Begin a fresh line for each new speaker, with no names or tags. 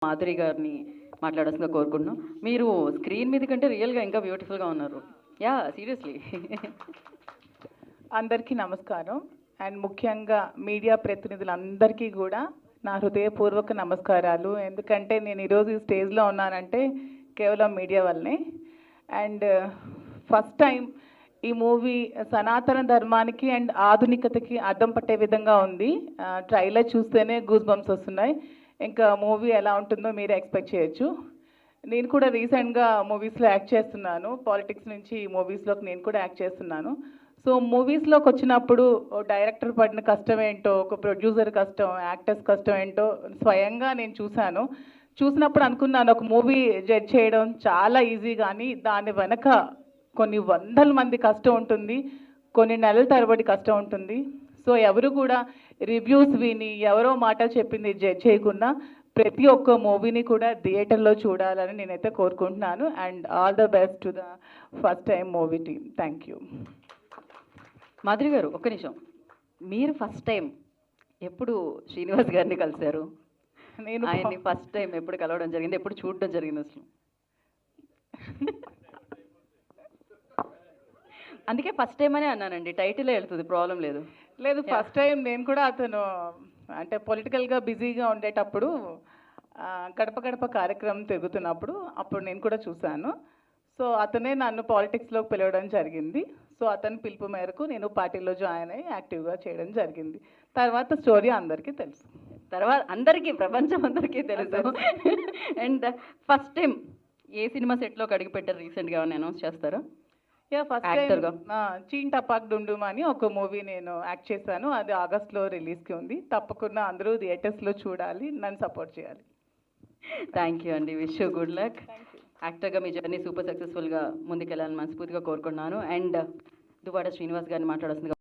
మాధురి గారిని మాట్లాడాల్సిందిగా కోరుకుంటున్నాం. మీరు స్క్రీన్ మీద కంటే రియల్గా ఇంకా బ్యూటిఫుల్గా ఉన్నారు. Yeah seriously.
అందరికీ నమస్కారం. అండ్ ముఖ్యంగా మీడియా ప్రతినిధులందరికీ కూడా నా హృదయపూర్వక నమస్కారాలు. ఎందుకంటే నేను ఈరోజు ఈ స్టేజ్లో ఉన్నానంటే కేవలం మీడియా వల్లనే. అండ్ ఫస్ట్ టైం ఈ మూవీ సనాతన ధర్మానికి అండ్ ఆధునికతకి అద్దం పట్టే విధంగా ఉంది. ట్రైలర్ చూస్తేనే గూస్ బంప్స్ వస్తున్నాయి. ఇంకా మూవీ ఎలా ఉంటుందో మీరే ఎక్స్పెక్ట్ చేయొచ్చు. నేను కూడా రీసెంట్గా మూవీస్లో యాక్ట్ చేస్తున్నాను. పాలిటిక్స్ నుంచి మూవీస్లోకి నేను కూడా యాక్ట్ చేస్తున్నాను. సో మూవీస్లోకి వచ్చినప్పుడు డైరెక్టర్ పడిన కష్టం ఏంటో, ఒక ప్రొడ్యూసర్ కష్టం, యాక్టర్స్ కష్టం ఏంటో స్వయంగా నేను చూసినప్పుడు అనుకున్నాను, ఒక మూవీ జడ్జ్ చేయడం చాలా ఈజీ, కానీ దాని వెనక కొన్ని వందల మంది కష్టం ఉంటుంది, కొన్ని నెలల తరబడి కష్టం ఉంటుంది. సో ఎవరు కూడా రివ్యూస్ విని ఎవరో మాట చెప్పింది జడ్జ్ చేయకుండా ప్రతి ఒక్క మూవీని కూడా థియేటర్లో చూడాలని నేనైతే కోరుకుంటున్నాను. And all the best to the first time movie team. Thank you.
Madhuri గారు ఒక్క నిమిషం, మీరు ఫస్ట్ టైం ఎప్పుడు శ్రీనివాస్ గారిని కలిశారు?
నేను
ఆయన్ని ఫస్ట్ టైం ఎప్పుడు కలవడం జరిగింది, ఎప్పుడు చూడడం జరిగింది అసలు? అందుకే ఫస్ట్ టైం అనే అన్నానండి, టైటిలే వెళ్తుంది, ప్రాబ్లం లేదు.
లేదు, ఫస్ట్ టైం నేను కూడా అతను అంటే పొలిటికల్గా బిజీగా ఉండేటప్పుడు గడప గడప కార్యక్రమం తిరుగుతున్నప్పుడు అప్పుడు నేను కూడా చూశాను. సో అతనే నన్ను పాలిటిక్స్లోకి పిలవడం జరిగింది. సో అతని పిలుపు మేరకు నేను పార్టీలో జాయిన్ అయ్యి యాక్టివ్గా చేయడం జరిగింది. తర్వాత స్టోరీ అందరికీ తెలుసు.
తర్వాత అందరికీ, ప్రపంచం అందరికీ తెలుసు. అండ్ ఫస్ట్ టైం ఏ సినిమా సెట్లోకి అడుగు పెట్టారు రీసెంట్గా అనౌన్స్ చేస్తారా?
Yeah, first time Cheen Tapak Dumdum అని ఒక మూవీ నేను యాక్ట్ చేశాను. అది ఆగస్ట్లో రిలీజ్కి ఉంది. తప్పకుండా అందరూ థియేటర్స్లో చూడాలి, నన్ను సపోర్ట్ చేయాలి.
థ్యాంక్ యూ అండి, విష్ యూ గుడ్ లక్. యాక్టర్గా మీ జర్నీ సూపర్ సక్సెస్ఫుల్గా ముందుకెళ్ళాలని మనస్ఫూర్తిగా కోరుకున్నాను. అండ్ దువ్వాడ శ్రీనివాస్ గారిని మాట్లాడాల్సిందిగా